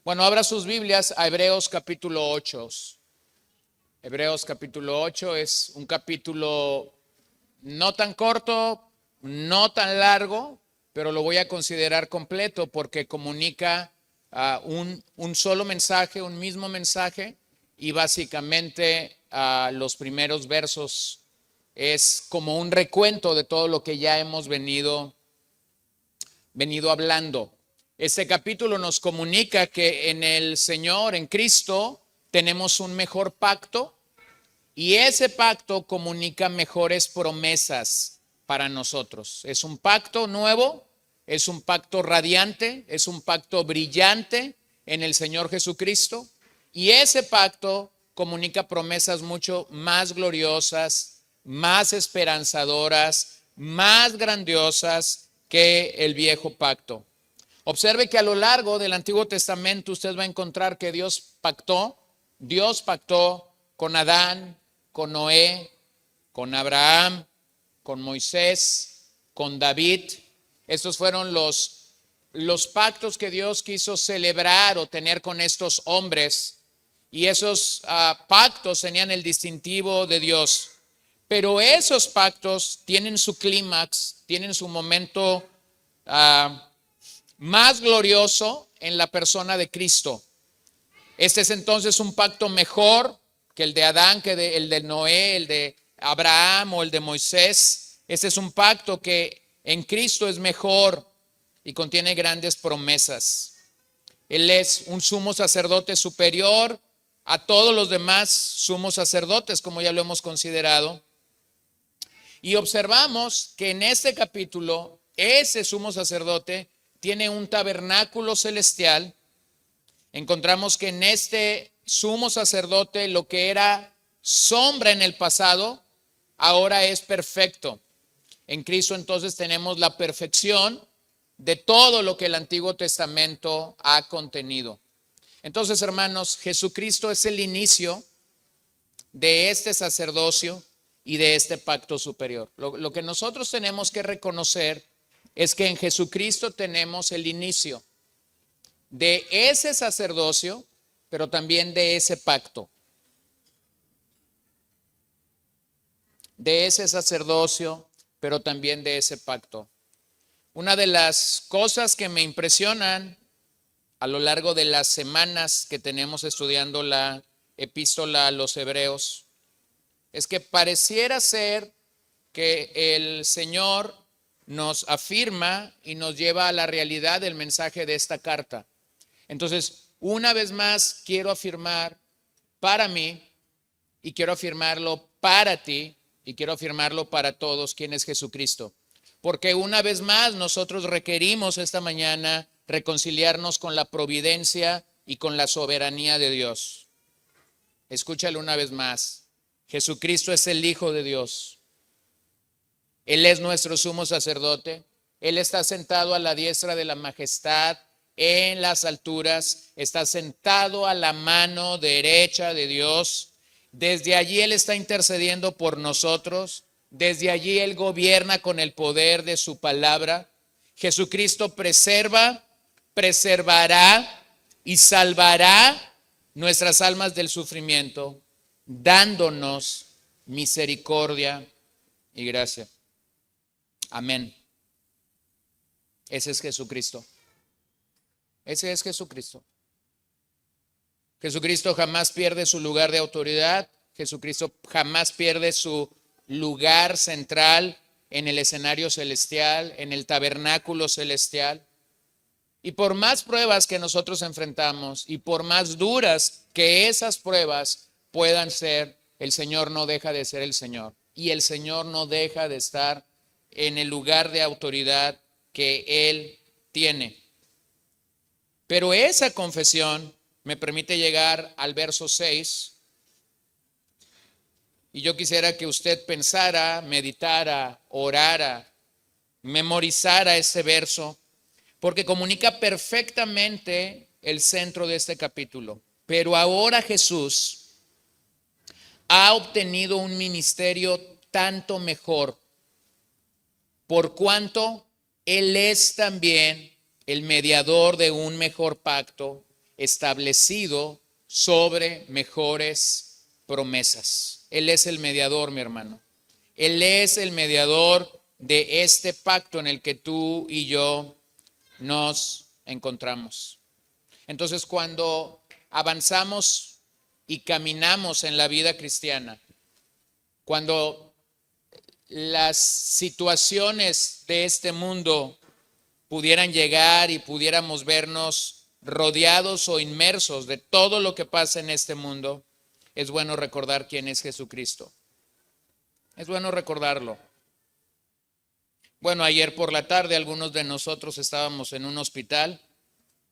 Bueno, abra sus Biblias a Hebreos capítulo 8. Hebreos capítulo 8 es un capítulo no tan corto, no tan largo, pero lo voy a considerar completo porque comunica un solo mensaje, un mismo mensaje, y básicamente los primeros versos es como un recuento de todo lo que ya hemos venido hablando. Este capítulo nos comunica que en el Señor, en Cristo, tenemos un mejor pacto y ese pacto comunica mejores promesas para nosotros. Es un pacto nuevo, es un pacto radiante, es un pacto brillante en el Señor Jesucristo y ese pacto comunica promesas mucho más gloriosas, más esperanzadoras, más grandiosas que el viejo pacto. Observe que a lo largo del Antiguo Testamento usted va a encontrar que Dios pactó con Adán, con Noé, con Abraham, con Moisés, con David. Estos fueron los pactos que Dios quiso celebrar o tener con estos hombres. Y esos pactos tenían el distintivo de Dios. Pero esos pactos tienen su clímax, tienen su momento más glorioso en la persona de Cristo. Este es entonces un pacto mejor que el de Adán, que el de Noé, el de Abraham o el de Moisés. Este es un pacto que en Cristo es mejor y contiene grandes promesas. Él es un sumo sacerdote superior a todos los demás sumos sacerdotes, como ya lo hemos considerado. Y observamos que en este capítulo, ese sumo sacerdote tiene un tabernáculo celestial. Encontramos que en este sumo sacerdote lo que era sombra en el pasado, ahora es perfecto. En Cristo entonces tenemos la perfección de todo lo que el Antiguo Testamento ha contenido. Entonces, hermanos, Jesucristo es el inicio de este sacerdocio y de este pacto superior. Lo que nosotros tenemos que reconocer es que en Jesucristo tenemos el inicio de ese sacerdocio, pero también de ese pacto. De ese sacerdocio, pero también de ese pacto. Una de las cosas que me impresionan a lo largo de las semanas que tenemos estudiando la epístola a los Hebreos es que pareciera ser que el Señor nos afirma y nos lleva a la realidad del mensaje de esta carta. Entonces, una vez más quiero afirmar para mí y quiero afirmarlo para ti y quiero afirmarlo para todos quién es Jesucristo. Porque una vez más nosotros requerimos esta mañana reconciliarnos con la providencia y con la soberanía de Dios. Escúchalo una vez más. Jesucristo es el Hijo de Dios. Él es nuestro sumo sacerdote. Él está sentado a la diestra de la majestad en las alturas. Está sentado a la mano derecha de Dios. Desde allí Él está intercediendo por nosotros. Desde allí Él gobierna con el poder de su palabra. Jesucristo preserva, preservará y salvará nuestras almas del sufrimiento, dándonos misericordia y gracia. Amén. Ese es Jesucristo. Ese es Jesucristo. Jesucristo jamás pierde su lugar de autoridad. Jesucristo jamás pierde su lugar central en el escenario celestial, en el tabernáculo celestial. Y por más pruebas que nosotros enfrentamos y por más duras que esas pruebas puedan ser, el Señor no deja de ser el Señor. Y el Señor no deja de estar en el lugar de autoridad que Él tiene. Pero esa confesión me permite llegar al verso 6. Y yo quisiera que usted pensara, meditara, orara, memorizara ese verso, porque comunica perfectamente el centro de este capítulo. Pero ahora Jesús ha obtenido un ministerio tanto mejor, por cuanto Él es también el mediador de un mejor pacto, establecido sobre mejores promesas. Él es el mediador, mi hermano. Él es el mediador de este pacto en el que tú y yo nos encontramos. Entonces, cuando avanzamos y caminamos en la vida cristiana, cuando las situaciones de este mundo pudieran llegar y pudiéramos vernos rodeados o inmersos de todo lo que pasa en este mundo, es bueno recordar quién es Jesucristo. Es bueno recordarlo. Bueno, ayer por la tarde algunos de nosotros estábamos en un hospital.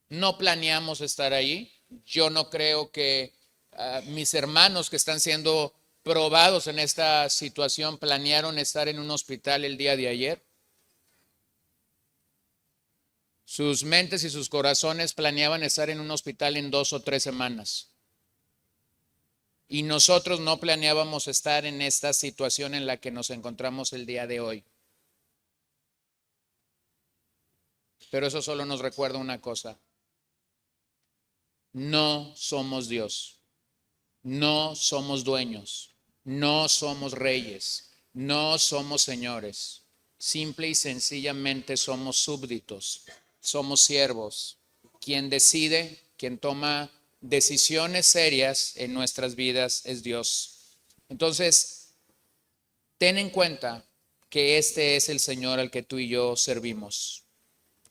No planeamos estar ahí. Yo no creo que mis hermanos que están siendo probados en esta situación planearon estar en un hospital el día de ayer. Sus mentes y sus corazones planeaban estar en un hospital en 2 o 3 semanas. Y nosotros no planeábamos estar en esta situación en la que nos encontramos el día de hoy. Pero eso solo nos recuerda una cosa. No somos Dios. No somos dueños. No somos reyes. No somos señores. Simple y sencillamente somos súbditos. Somos siervos. Quien decide, quien toma decisiones serias en nuestras vidas es Dios. Entonces, ten en cuenta que este es el Señor al que tú y yo servimos.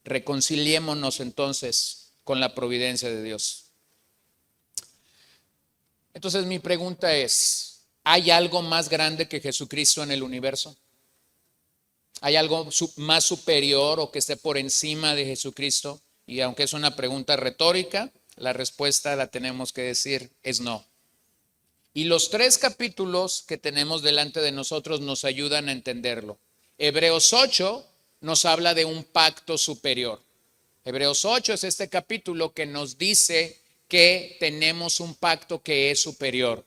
Reconciliémonos entonces con la providencia de Dios. Entonces mi pregunta es, ¿hay algo más grande que Jesucristo en el universo? ¿Hay algo más superior o que esté por encima de Jesucristo? Y aunque es una pregunta retórica, la respuesta la tenemos que decir es no. Y los 3 capítulos que tenemos delante de nosotros nos ayudan a entenderlo. Hebreos 8 nos habla de un pacto superior. Hebreos 8 es este capítulo que nos dice que tenemos un pacto que es superior.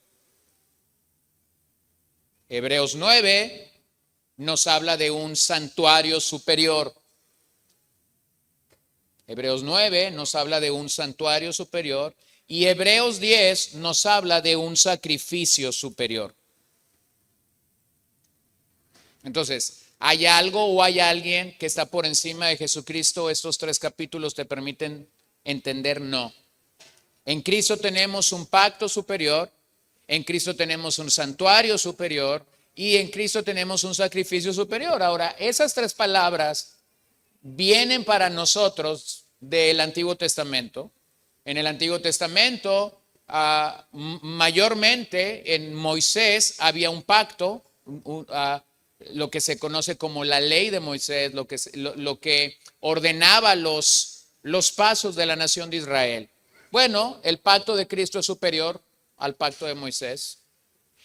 Hebreos 9 nos habla de un santuario superior. Hebreos 9 nos habla de un santuario superior y Hebreos 10 nos habla de un sacrificio superior. Entonces, ¿hay algo o hay alguien que está por encima de Jesucristo? Estos 3 capítulos te permiten entender no. En Cristo tenemos un pacto superior, en Cristo tenemos un santuario superior y en Cristo tenemos un sacrificio superior. Ahora, esas 3 palabras vienen para nosotros del Antiguo Testamento. En el Antiguo Testamento, mayormente en Moisés había un pacto, lo que se conoce como la ley de Moisés, lo que ordenaba los pasos de la nación de Israel. Bueno, el pacto de Cristo es superior al pacto de Moisés.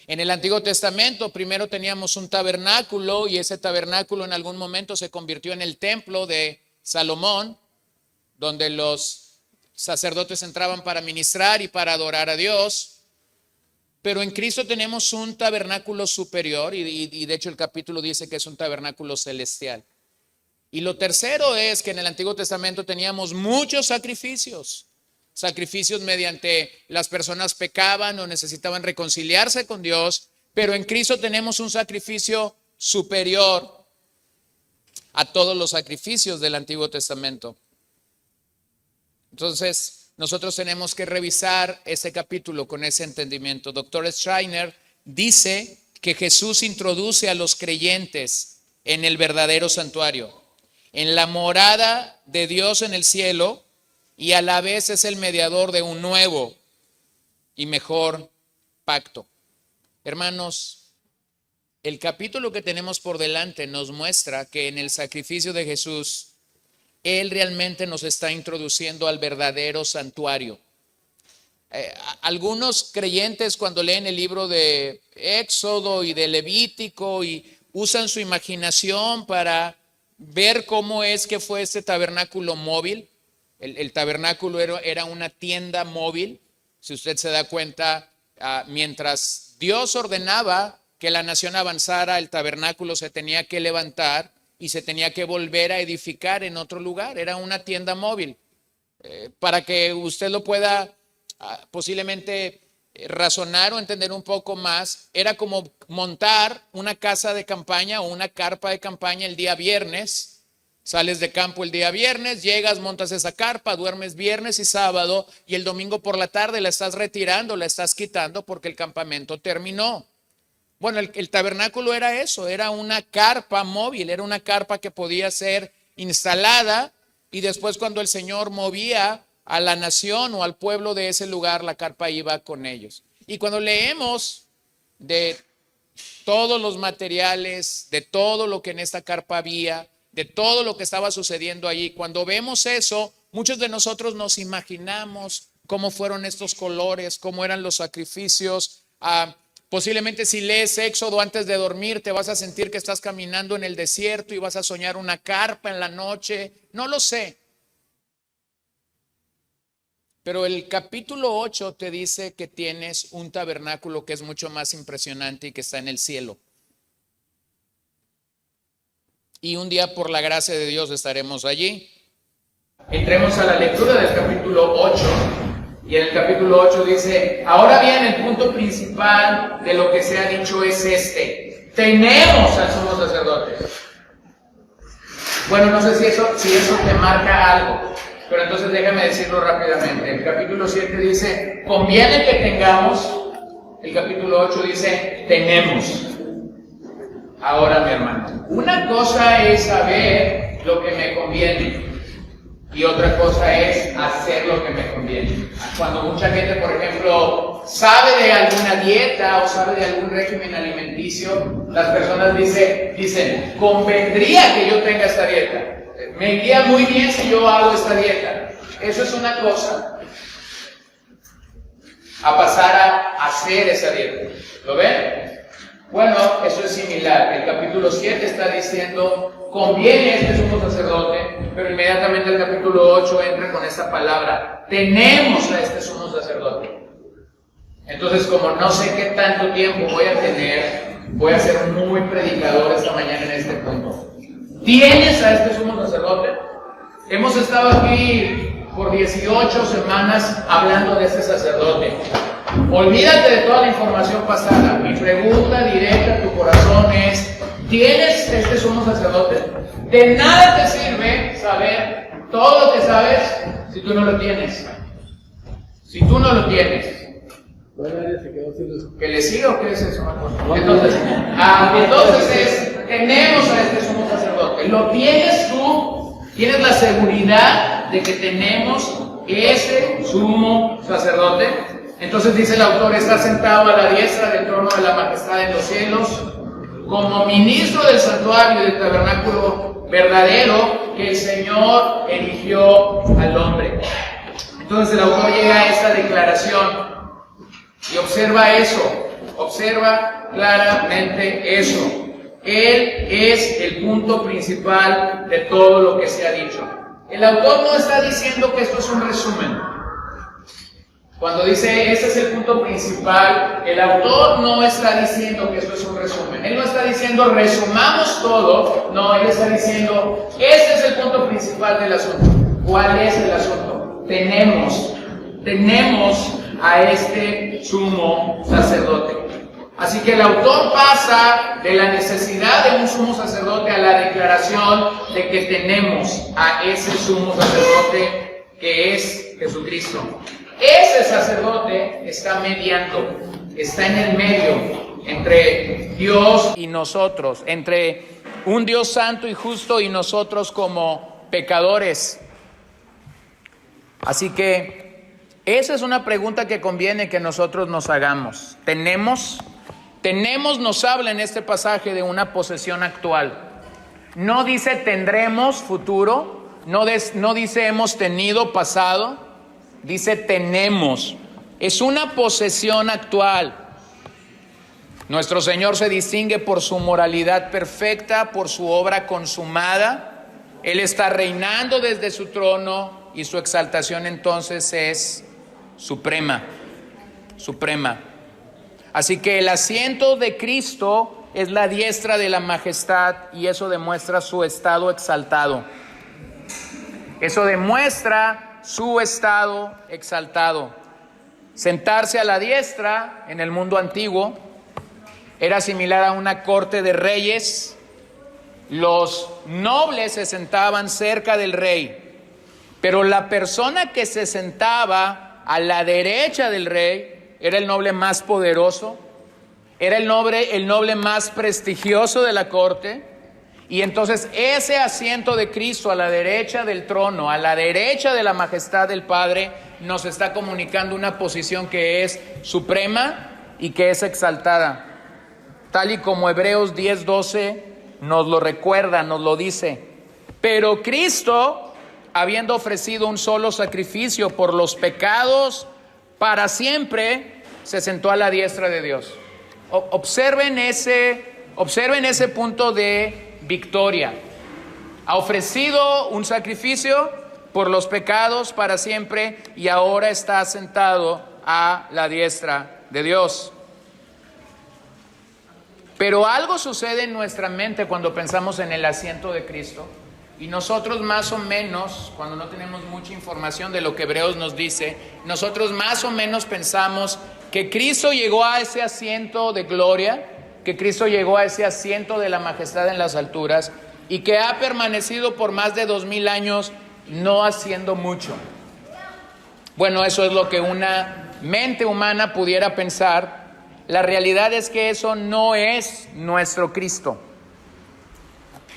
En el Antiguo Testamento primero teníamos un tabernáculo y ese tabernáculo en algún momento se convirtió en el templo de Salomón, donde los sacerdotes entraban para ministrar y para adorar a Dios. Pero en Cristo tenemos un tabernáculo superior y de hecho el capítulo dice que es un tabernáculo celestial. Y lo tercero es que en el Antiguo Testamento teníamos muchos sacrificios mediante las personas pecaban o necesitaban reconciliarse con Dios, pero en Cristo tenemos un sacrificio superior a todos los sacrificios del Antiguo Testamento. Entonces, nosotros tenemos que revisar ese capítulo con ese entendimiento. Dr. Schreiner dice que Jesús introduce a los creyentes en el verdadero santuario, en la morada de Dios en el cielo, y a la vez es el mediador de un nuevo y mejor pacto. Hermanos, el capítulo que tenemos por delante nos muestra que en el sacrificio de Jesús, Él realmente nos está introduciendo al verdadero santuario. Algunos creyentes cuando leen el libro de Éxodo y de Levítico y usan su imaginación para ver cómo es que fue este tabernáculo móvil. El tabernáculo era una tienda móvil. Si usted se da cuenta, mientras Dios ordenaba que la nación avanzara, el tabernáculo se tenía que levantar y se tenía que volver a edificar en otro lugar. Era una tienda móvil. para que usted lo pueda posiblemente razonar o entender un poco más, era como montar una casa de campaña o una carpa de campaña el día viernes. Sales de campo el día viernes, llegas, montas esa carpa, duermes viernes y sábado, y el domingo por la tarde la estás retirando, la estás quitando porque el campamento terminó. Bueno, el tabernáculo era eso, era una carpa móvil, era una carpa que podía ser instalada, y después cuando el Señor movía a la nación o al pueblo de ese lugar, la carpa iba con ellos. Y cuando leemos de todos los materiales, de todo lo que en esta carpa había, de todo lo que estaba sucediendo allí, cuando vemos eso, muchos de nosotros nos imaginamos cómo fueron estos colores, cómo eran los sacrificios. Posiblemente si lees Éxodo antes de dormir, te vas a sentir que estás caminando en el desierto y vas a soñar una carpa en la noche. No lo sé. Pero el capítulo 8 te dice que tienes un tabernáculo que es mucho más impresionante y que está en el cielo. Y un día, por la gracia de Dios, estaremos allí. Entremos a la lectura del capítulo 8. Y en el capítulo 8 dice: ahora bien, el punto principal de lo que se ha dicho es este: tenemos al sumo sacerdote. Bueno, no sé si eso te marca algo, pero entonces déjame decirlo rápidamente. El capítulo 7 dice: conviene que tengamos. El capítulo 8 dice: tenemos. Ahora, mi hermano, una cosa es saber lo que me conviene y otra cosa es hacer lo que me conviene. Cuando mucha gente, por ejemplo, sabe de alguna dieta o sabe de algún régimen alimenticio, las personas dicen, convendría que yo tenga esta dieta. Me iría muy bien si yo hago esta dieta. Eso es una cosa. A pasar a hacer esa dieta. ¿Lo ven? Bueno, eso es similar. El capítulo 7 está diciendo, conviene este sumo sacerdote, pero inmediatamente el capítulo 8 entra con esta palabra: tenemos a este sumo sacerdote. Entonces, como no sé qué tanto tiempo voy a tener, voy a ser muy predicador esta mañana en este punto. ¿Tienes a este sumo sacerdote? Hemos estado aquí por 18 semanas hablando de este sacerdote. Olvídate de toda la información pasada. Mi pregunta directa a tu corazón es: ¿tienes este sumo sacerdote? De nada te sirve saber todo lo que sabes si tú no lo tienes. Si tú no lo tienes. ¿Que le siga o qué es eso? Entonces tenemos a este sumo sacerdote. ¿Lo tienes tú? ¿Tienes la seguridad de que tenemos ese sumo sacerdote? Entonces dice el autor: está sentado a la diestra del trono de la majestad en los cielos, como ministro del santuario y del tabernáculo verdadero que el Señor erigió al hombre. Entonces el autor llega a esta declaración y observa eso, observa claramente eso. Él es el punto principal de todo lo que se ha dicho. El autor no está diciendo que esto es un resumen. Cuando dice ese es el punto principal, el autor no está diciendo que esto es un resumen. Él no está diciendo resumamos todo. No, él está diciendo ese es el punto principal del asunto. ¿Cuál es el asunto? Tenemos a este sumo sacerdote. Así que el autor pasa de la necesidad de un sumo sacerdote a la declaración de que tenemos a ese sumo sacerdote que es Jesucristo. Ese sacerdote está mediando, está en el medio entre Dios y nosotros, entre un Dios santo y justo y nosotros como pecadores. Así que esa es una pregunta que conviene que nosotros nos hagamos. Tenemos nos habla en este pasaje de una posesión actual. No dice tendremos futuro, no dice hemos tenido pasado. Dice tenemos. Es una posesión actual. Nuestro Señor se distingue por su moralidad perfecta, por su obra consumada. Él está reinando desde su trono y su exaltación entonces es suprema. Así que el asiento de Cristo es la diestra de la majestad y eso demuestra su estado exaltado. Eso demuestra su estado exaltado. Sentarse a la diestra en el mundo antiguo era similar a una corte de reyes. Los nobles se sentaban cerca del rey, pero la persona que se sentaba a la derecha del rey era el noble más poderoso, era el noble más prestigioso de la corte. Y entonces ese asiento de Cristo a la derecha del trono, a la derecha de la majestad del Padre, nos está comunicando una posición que es suprema y que es exaltada. Tal y como Hebreos 10:12 nos lo recuerda, nos lo dice. Pero Cristo, habiendo ofrecido un solo sacrificio por los pecados para siempre, se sentó a la diestra de Dios. Observen ese punto de victoria. Ha ofrecido un sacrificio por los pecados para siempre y ahora está sentado a la diestra de Dios. Pero algo sucede en nuestra mente cuando pensamos en el asiento de Cristo, y nosotros más o menos, cuando no tenemos mucha información de lo que Hebreos nos dice, nosotros más o menos pensamos que Cristo llegó a ese asiento de gloria, que Cristo llegó a ese asiento de la majestad en las alturas y que ha permanecido por más de 2000 años no haciendo mucho. Bueno, eso es lo que una mente humana pudiera pensar. La realidad es que eso no es nuestro Cristo.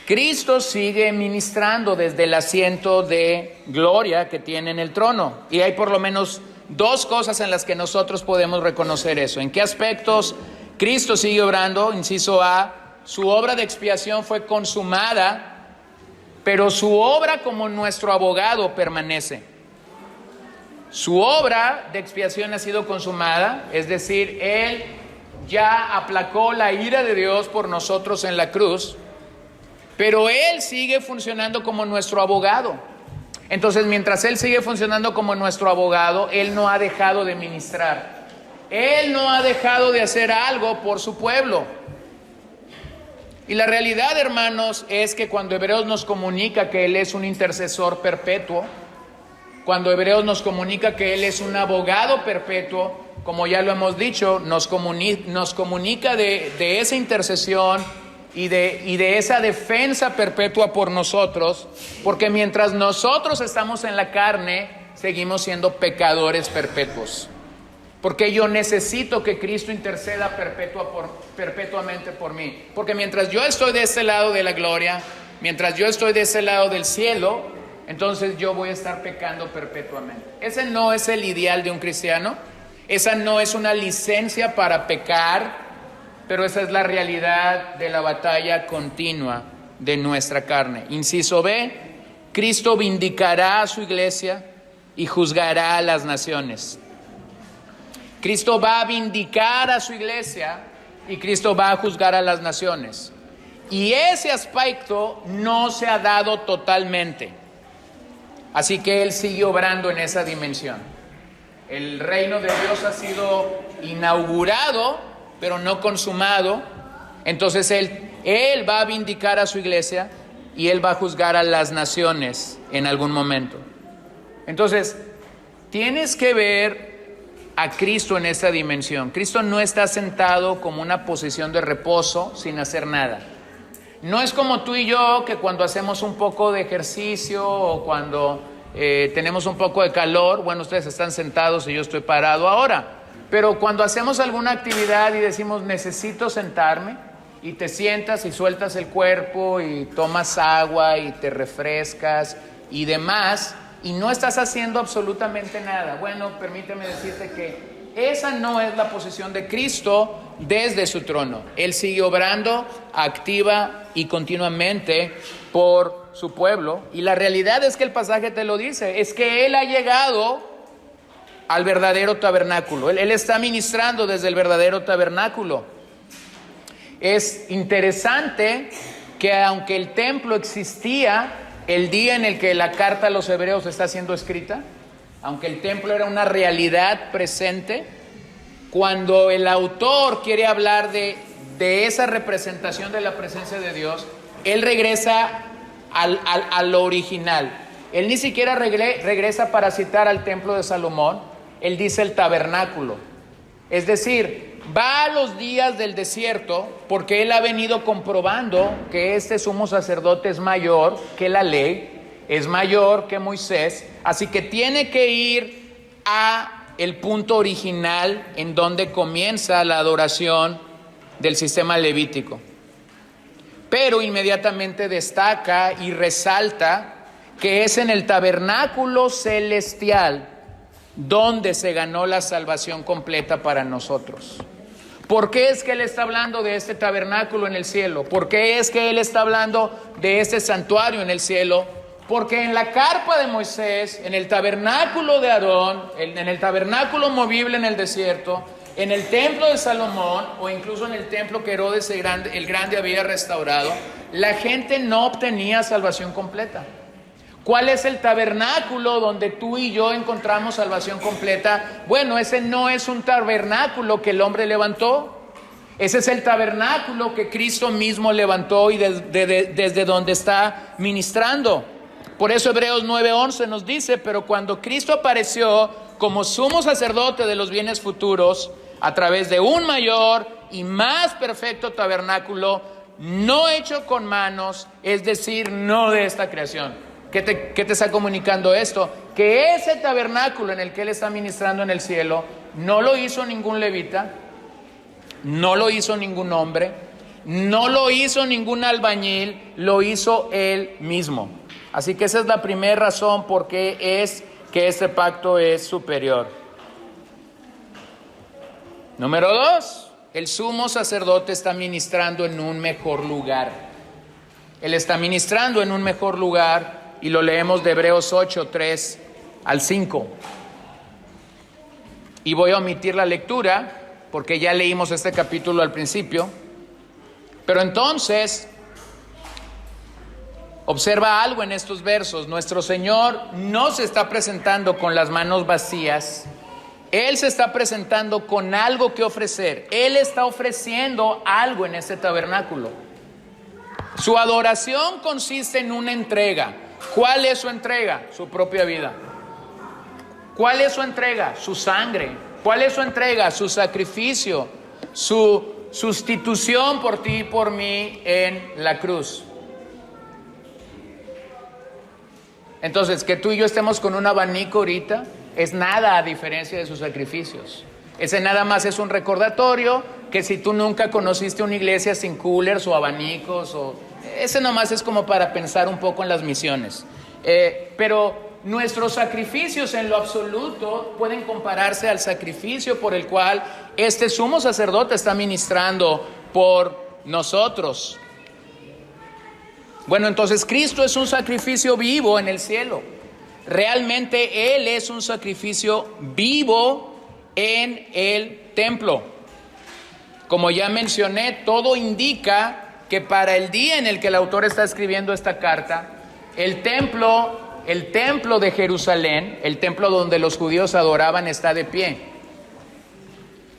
Cristo sigue ministrando desde el asiento de gloria que tiene en el trono. Y hay por lo menos dos cosas en las que nosotros podemos reconocer eso. ¿En qué aspectos Cristo sigue obrando? Inciso A, su obra de expiación fue consumada, pero su obra como nuestro abogado permanece. Su obra de expiación ha sido consumada, es decir, Él ya aplacó la ira de Dios por nosotros en la cruz, pero Él sigue funcionando como nuestro abogado. Entonces, mientras Él sigue funcionando como nuestro abogado, Él no ha dejado de ministrar. Él no ha dejado de hacer algo por su pueblo. Y la realidad, hermanos, es que cuando Hebreos nos comunica que Él es un intercesor perpetuo, cuando Hebreos nos comunica que Él es un abogado perpetuo, como ya lo hemos dicho, nos comunica de esa intercesión y de esa defensa perpetua por nosotros, porque mientras nosotros estamos en la carne, seguimos siendo pecadores perpetuos. Porque yo necesito que Cristo interceda perpetuamente por mí. Porque mientras yo estoy de ese lado de la gloria, mientras yo estoy de ese lado del cielo, entonces yo voy a estar pecando perpetuamente. Ese no es el ideal de un cristiano. Esa no es una licencia para pecar, pero esa es la realidad de la batalla continua de nuestra carne. Inciso B, Cristo vindicará a su iglesia y juzgará a las naciones. Cristo va a vindicar a su iglesia y Cristo va a juzgar a las naciones. Y ese aspecto no se ha dado totalmente. Así que Él sigue obrando en esa dimensión. El reino de Dios ha sido inaugurado, pero no consumado. Entonces Él va a vindicar a su iglesia y Él va a juzgar a las naciones en algún momento. Entonces, tienes que ver a Cristo en esta dimensión. Cristo no está sentado como una posición de reposo sin hacer nada. No es como tú y yo, que cuando hacemos un poco de ejercicio o cuando tenemos un poco de calor, bueno, ustedes están sentados y yo estoy parado ahora, pero cuando hacemos alguna actividad y decimos necesito sentarme, y te sientas y sueltas el cuerpo y tomas agua y te refrescas y demás, y no estás haciendo absolutamente nada. Bueno, permíteme decirte que esa no es la posición de Cristo desde su trono. Él sigue obrando activa y continuamente por su pueblo. Y la realidad es que el pasaje te lo dice, es que Él ha llegado al verdadero tabernáculo. Él está ministrando desde el verdadero tabernáculo. Es interesante que aunque el templo existía el día en el que la carta a los hebreos está siendo escrita, aunque el templo era una realidad presente, cuando el autor quiere hablar de esa representación de la presencia de Dios, él regresa a lo original. Él ni siquiera regresa para citar al templo de Salomón, él dice el tabernáculo. Es decir, va a los días del desierto porque él ha venido comprobando que este sumo sacerdote es mayor que la ley, es mayor que Moisés, así que tiene que ir a el punto original en donde comienza la adoración del sistema levítico. Pero inmediatamente destaca y resalta que es en el tabernáculo celestial donde se ganó la salvación completa para nosotros. ¿Por qué es que él está hablando de este tabernáculo en el cielo? ¿Por qué es que él está hablando de este santuario en el cielo? Porque en la carpa de Moisés, en el tabernáculo de Aarón, en el tabernáculo movible en el desierto, en el templo de Salomón o incluso en el templo que Herodes el Grande había restaurado, la gente no obtenía salvación completa. ¿Cuál es el tabernáculo donde tú y yo encontramos salvación completa? Bueno, ese no es un tabernáculo que el hombre levantó. Ese es el tabernáculo que Cristo mismo levantó y desde donde está ministrando. Por eso Hebreos 9:11 nos dice, pero cuando Cristo apareció como sumo sacerdote de los bienes futuros, a través de un mayor y más perfecto tabernáculo, no hecho con manos, es decir, no de esta creación. ¿Qué te está comunicando esto? Que ese tabernáculo en el que él está ministrando en el cielo, no lo hizo ningún levita, no lo hizo ningún hombre, no lo hizo ningún albañil, lo hizo él mismo. Así que esa es la primera razón por qué es que este pacto es superior. Número 2, el sumo sacerdote está ministrando en un mejor lugar. Él está ministrando en un mejor lugar y lo leemos de Hebreos 8:3 al 5. Y voy a omitir la lectura porque ya leímos este capítulo al principio. Pero entonces, observa algo en estos versos. Nuestro Señor no se está presentando con las manos vacías. Él se está presentando con algo que ofrecer. Él está ofreciendo algo en este tabernáculo. Su adoración consiste en una entrega. ¿Cuál es su entrega? Su propia vida. ¿Cuál es su entrega? Su sangre. ¿Cuál es su entrega? Su sacrificio, su sustitución por ti y por mí en la cruz. Entonces, que tú y yo estemos con un abanico ahorita es nada a diferencia de sus sacrificios. Ese nada más es un recordatorio que si tú nunca conociste una iglesia sin coolers o abanicos, ese nomás es como para pensar un poco en las misiones. Pero nuestros sacrificios en lo absoluto pueden compararse al sacrificio por el cual este sumo sacerdote está ministrando por nosotros. Bueno, entonces Cristo es un sacrificio vivo en el cielo. Realmente Él es un sacrificio vivo en el templo. Como ya mencioné, todo indica que para el día en el que el autor está escribiendo esta carta, el templo de Jerusalén, el templo donde los judíos adoraban, está de pie.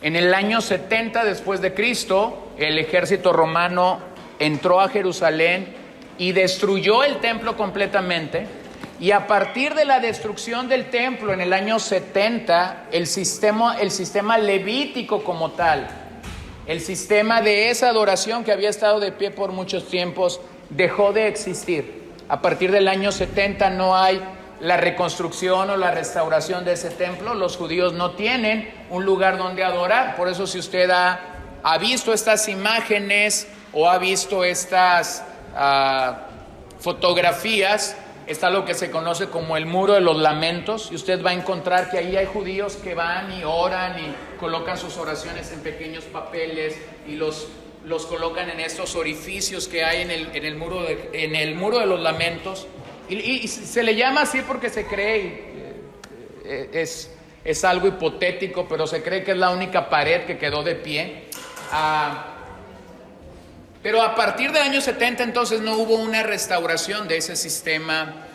En el año 70 después de Cristo, el ejército romano entró a Jerusalén y destruyó el templo completamente. Y a partir de la destrucción del templo en el año 70, el sistema levítico como tal, el sistema de esa adoración que había estado de pie por muchos tiempos, dejó de existir. A partir del año 70 no hay la reconstrucción o la restauración de ese templo. Los judíos no tienen un lugar donde adorar. Por eso si usted ha visto estas imágenes o ha visto estas fotografías, está lo que se conoce como el Muro de los Lamentos, y usted va a encontrar que ahí hay judíos que van y oran y colocan sus oraciones en pequeños papeles y los colocan en estos orificios que hay en el muro de los Lamentos, y se le llama así porque se cree, es algo hipotético, pero se cree que es la única pared que quedó de pie. Pero a partir del año 70 entonces no hubo una restauración de ese sistema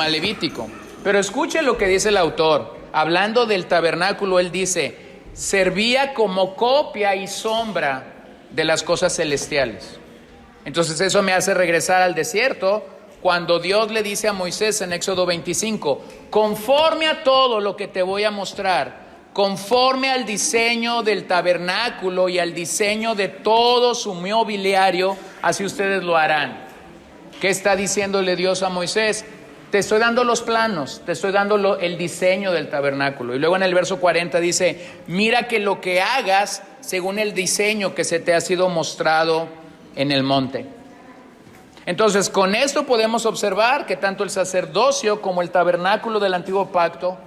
levítico. Pero escuche lo que dice el autor. Hablando del tabernáculo, él dice, servía como copia y sombra de las cosas celestiales. Entonces eso me hace regresar al desierto, cuando Dios le dice a Moisés en Éxodo 25, conforme a todo lo que te voy a mostrar, conforme al diseño del tabernáculo y al diseño de todo su mobiliario, así ustedes lo harán. ¿Qué está diciéndole Dios a Moisés? Te estoy dando los planos, te estoy dando el diseño del tabernáculo. Y luego en el verso 40 dice, mira que lo que hagas según el diseño que se te ha sido mostrado en el monte. Entonces, con esto podemos observar que tanto el sacerdocio como el tabernáculo del antiguo pacto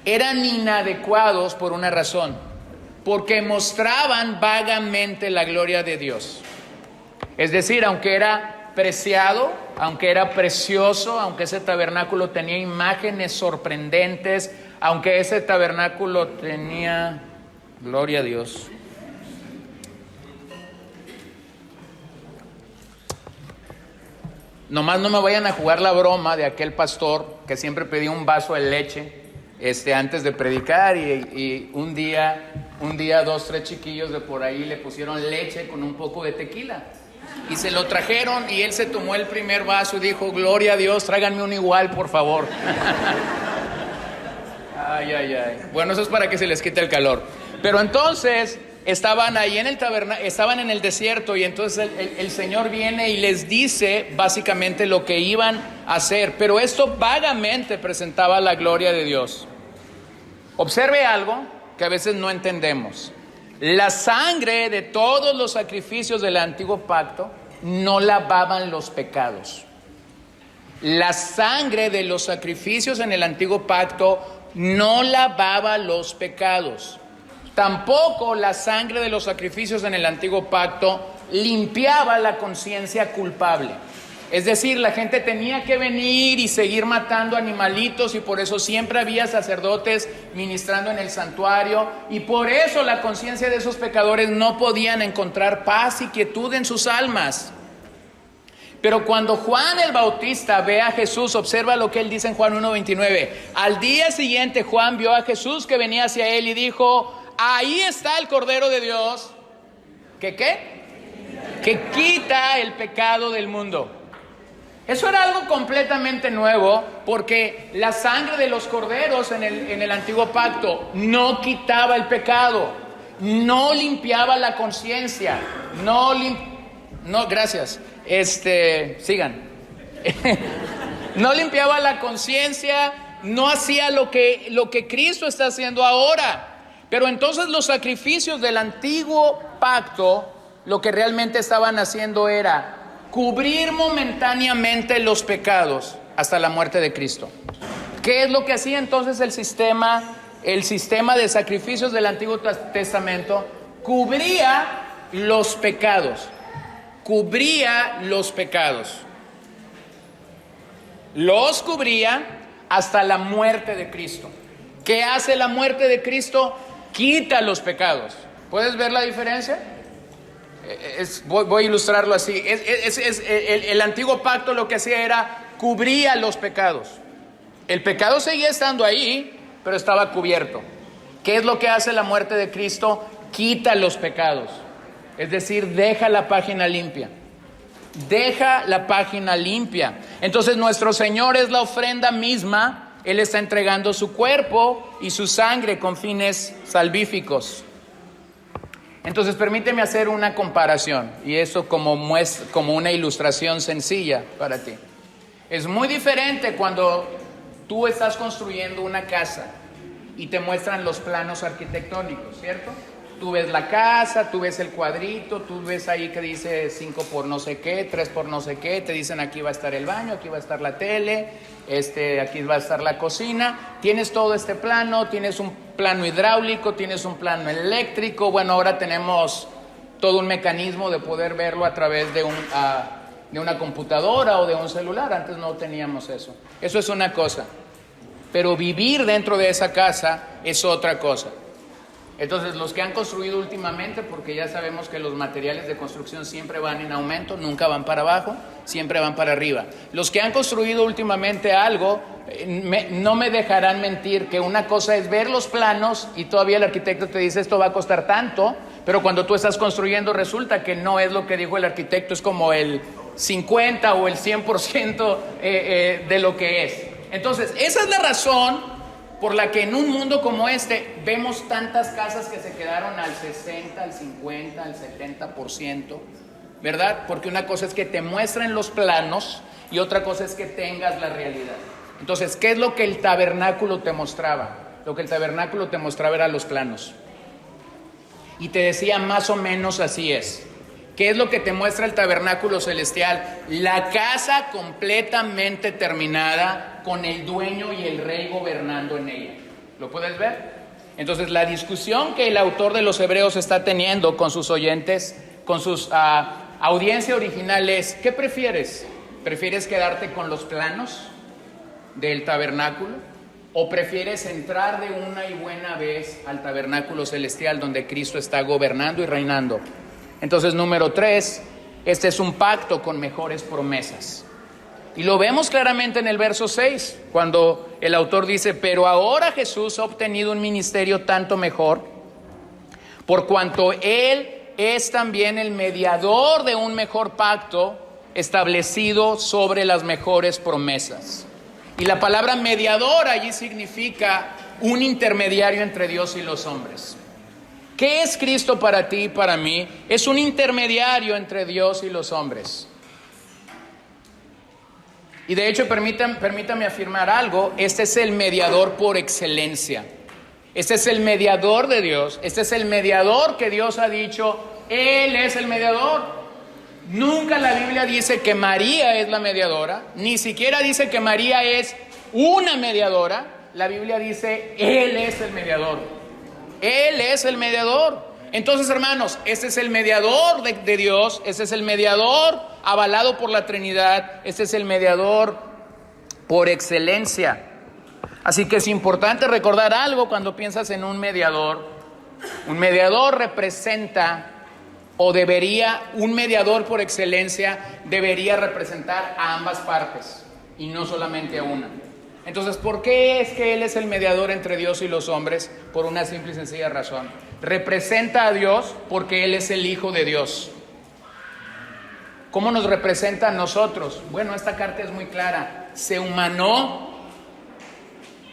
eran inadecuados por una razón, porque mostraban vagamente la gloria de Dios. Es decir, aunque era preciado, aunque era precioso, aunque ese tabernáculo tenía imágenes sorprendentes, aunque ese tabernáculo tenía, gloria a Dios. Nomás no me vayan a jugar la broma de aquel pastor que siempre pedía un vaso de leche antes de predicar y un día 2, 3 chiquillos de por ahí le pusieron leche con un poco de tequila y se lo trajeron y él se tomó el primer vaso y dijo, gloria a Dios, tráiganme un igual, por favor. Ay. Bueno, eso es para que se les quite el calor. Pero entonces estaban ahí en el tabernáculo, estaban en el desierto y entonces el Señor viene y les dice básicamente lo que iban a hacer, pero esto vagamente presentaba la gloria de Dios. Observe algo que a veces no entendemos. La sangre de todos los sacrificios del antiguo pacto no lavaban los pecados. La sangre de los sacrificios en el antiguo pacto no lavaba los pecados. Tampoco la sangre de los sacrificios en el antiguo pacto limpiaba la conciencia culpable. Es decir, la gente tenía que venir y seguir matando animalitos y por eso siempre había sacerdotes ministrando en el santuario y por eso la conciencia de esos pecadores no podían encontrar paz y quietud en sus almas. Pero cuando Juan el Bautista ve a Jesús, observa lo que él dice en Juan 1:29. Al día siguiente Juan vio a Jesús que venía hacia él y dijo, ahí está el Cordero de Dios, que quita el pecado del mundo. Eso era algo completamente nuevo, porque la sangre de los corderos en el antiguo pacto no quitaba el pecado, no limpiaba la conciencia, gracias, sigan. No limpiaba la conciencia, no hacía lo que Cristo está haciendo ahora. Pero entonces los sacrificios del antiguo pacto, lo que realmente estaban haciendo era cubrir momentáneamente los pecados hasta la muerte de Cristo. ¿Qué es lo que hacía entonces el sistema de sacrificios del Antiguo Testamento? Cubría los pecados. Los cubría hasta la muerte de Cristo. ¿Qué hace la muerte de Cristo? Quita los pecados. ¿Puedes ver la diferencia? Voy a ilustrarlo así. El antiguo pacto lo que hacía era cubría los pecados. El pecado seguía estando ahí, pero estaba cubierto. ¿Qué es lo que hace la muerte de Cristo? Quita los pecados. Es decir, deja la página limpia. Deja la página limpia. Entonces nuestro Señor es la ofrenda misma. Él está entregando su cuerpo y su sangre con fines salvíficos. Entonces permíteme hacer una comparación y eso como una ilustración sencilla para ti. Es muy diferente cuando tú estás construyendo una casa y te muestran los planos arquitectónicos, ¿cierto? Tú ves la casa, tú ves el cuadrito, tú ves ahí que dice 5 por no sé qué, 3 por no sé qué, te dicen aquí va a estar el baño, aquí va a estar la tele, aquí va a estar la cocina. Tienes todo este plano, tienes un plano hidráulico, tienes un plano eléctrico. Bueno, ahora tenemos todo un mecanismo de poder verlo a través de una computadora o de un celular. Antes no teníamos eso. Eso es una cosa. Pero vivir dentro de esa casa es otra cosa. Entonces, los que han construido últimamente, porque ya sabemos que los materiales de construcción siempre van en aumento, nunca van para abajo, siempre van para arriba. Los que han construido últimamente algo, no me dejarán mentir que una cosa es ver los planos y todavía el arquitecto te dice esto va a costar tanto, pero cuando tú estás construyendo resulta que no es lo que dijo el arquitecto, es como el 50 o el 100% de lo que es. Entonces, esa es la razón por la que en un mundo como este vemos tantas casas que se quedaron al 60, al 50, al 70%, ¿verdad? Porque una cosa es que te muestren los planos y otra cosa es que tengas la realidad. Entonces, ¿qué es lo que el tabernáculo te mostraba? Lo que el tabernáculo te mostraba eran los planos. Y te decía más o menos así es. ¿Qué es lo que te muestra el tabernáculo celestial? La casa completamente terminada con el dueño y el rey gobernando en ella. ¿Lo puedes ver? Entonces, la discusión que el autor de los Hebreos está teniendo con sus oyentes, con sus audiencia original es, ¿qué prefieres? ¿Prefieres quedarte con los planos del tabernáculo? ¿O prefieres entrar de una y buena vez al tabernáculo celestial donde Cristo está gobernando y reinando? Entonces, número 3, este es un pacto con mejores promesas. Y lo vemos claramente en el verso 6, cuando el autor dice, pero ahora Jesús ha obtenido un ministerio tanto mejor, por cuanto Él es también el mediador de un mejor pacto establecido sobre las mejores promesas. Y la palabra mediador allí significa un intermediario entre Dios y los hombres. ¿Qué es Cristo para ti y para mí? Es un intermediario entre Dios y los hombres. Y de hecho, permítame afirmar algo, este es el mediador por excelencia. Este es el mediador de Dios, este es el mediador que Dios ha dicho, Él es el mediador. Nunca la Biblia dice que María es la mediadora, ni siquiera dice que María es una mediadora. La Biblia dice, Él es el mediador. Él es el mediador. Entonces, hermanos, este es el mediador de Dios, este es el mediador avalado por la Trinidad, este es el mediador por excelencia. Así que es importante recordar algo cuando piensas en un mediador. Un mediador representa, un mediador por excelencia debería representar a ambas partes y no solamente a una. Entonces, ¿por qué es que Él es el mediador entre Dios y los hombres? Por una simple y sencilla razón. Representa a Dios porque Él es el Hijo de Dios. ¿Cómo nos representa a nosotros? Bueno, esta carta es muy clara. Se humanó.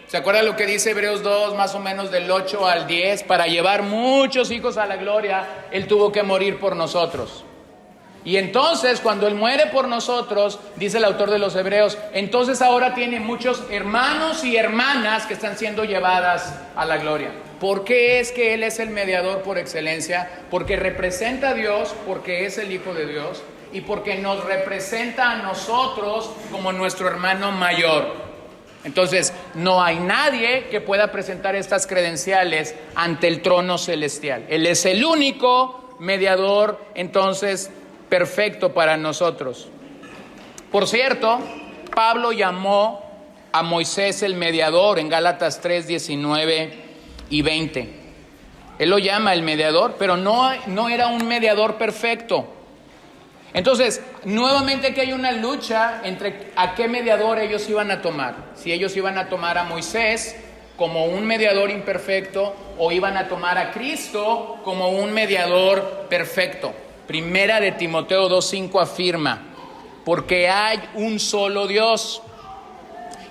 ¿Se acuerdan lo que dice Hebreos 2, más o menos del 8 al 10? Para llevar muchos hijos a la gloria, Él tuvo que morir por nosotros. Y entonces, cuando Él muere por nosotros, dice el autor de los Hebreos, entonces ahora tiene muchos hermanos y hermanas que están siendo llevadas a la gloria. ¿Por qué es que Él es el mediador por excelencia? Porque representa a Dios, porque es el Hijo de Dios, y porque nos representa a nosotros como nuestro hermano mayor. Entonces, no hay nadie que pueda presentar estas credenciales ante el trono celestial. Él es el único mediador, entonces, perfecto para nosotros. Por cierto, Pablo llamó a Moisés el mediador en Gálatas 3, 19 y 20. Él lo llama el mediador, pero no era un mediador perfecto. Entonces, nuevamente aquí hay una lucha entre a qué mediador ellos iban a tomar. Si ellos iban a tomar a Moisés como un mediador imperfecto o iban a tomar a Cristo como un mediador perfecto. Primera de Timoteo 2:5 afirma, porque hay un solo Dios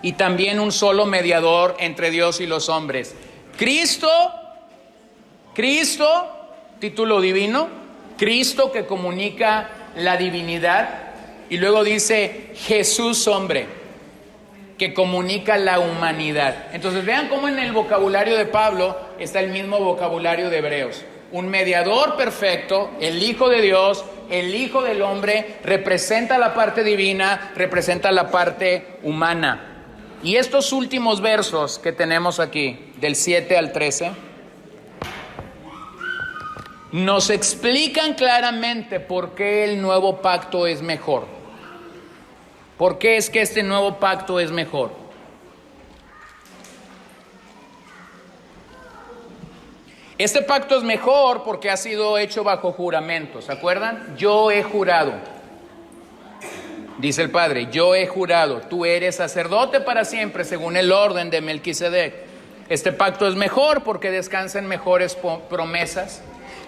y también un solo mediador entre Dios y los hombres. Cristo, título divino, Cristo que comunica la divinidad, y luego dice Jesús hombre, que comunica la humanidad. Entonces vean cómo en el vocabulario de Pablo está el mismo vocabulario de Hebreos. Un mediador perfecto, el Hijo de Dios, el Hijo del hombre, representa la parte divina, representa la parte humana. Y estos últimos versos que tenemos aquí, del 7 al 13, nos explican claramente por qué el nuevo pacto es mejor. ¿Por qué es que este nuevo pacto es mejor? Este pacto es mejor porque ha sido hecho bajo juramento, ¿se acuerdan? Yo he jurado, dice el Padre, yo he jurado, tú eres sacerdote para siempre según el orden de Melquisedec. Este pacto es mejor porque descansa en mejores promesas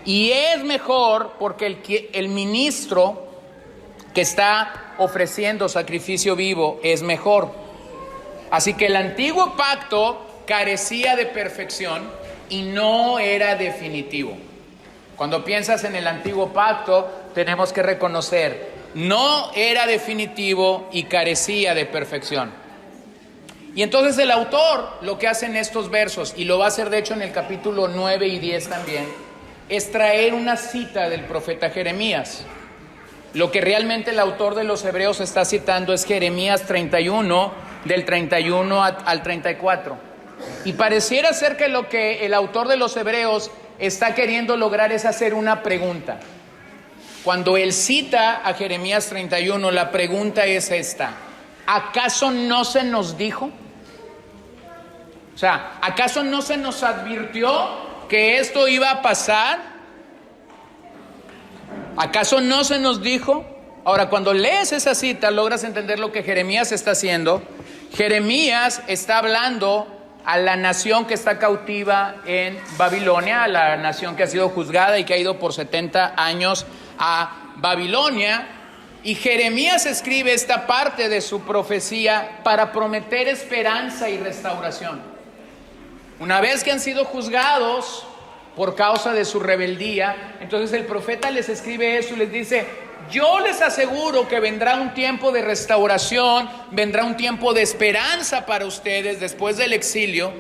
y es mejor porque el ministro que está ofreciendo sacrificio vivo es mejor. Así que el antiguo pacto carecía de perfección y no era definitivo. Cuando piensas en el antiguo pacto, tenemos que reconocer, no era definitivo y carecía de perfección. Y entonces el autor lo que hace en estos versos, y lo va a hacer de hecho en el capítulo 9 y 10 también, es traer una cita del profeta Jeremías. Lo que realmente el autor de los Hebreos está citando es Jeremías 31, del 31 al 34. Y pareciera ser que lo que el autor de los Hebreos está queriendo lograr es hacer una pregunta. Cuando él cita a Jeremías 31, la pregunta es esta: ¿acaso no se nos dijo? O sea, ¿acaso no se nos advirtió que esto iba a pasar? ¿Acaso no se nos dijo? Ahora, cuando lees esa cita, logras entender lo que Jeremías está haciendo. Jeremías está hablando a la nación que está cautiva en Babilonia, a la nación que ha sido juzgada y que ha ido por 70 años a Babilonia. Y Jeremías escribe esta parte de su profecía para prometer esperanza y restauración. Una vez que han sido juzgados por causa de su rebeldía, entonces el profeta les escribe eso y les dice: yo les aseguro que vendrá un tiempo de restauración, vendrá un tiempo de esperanza para ustedes después del exilio.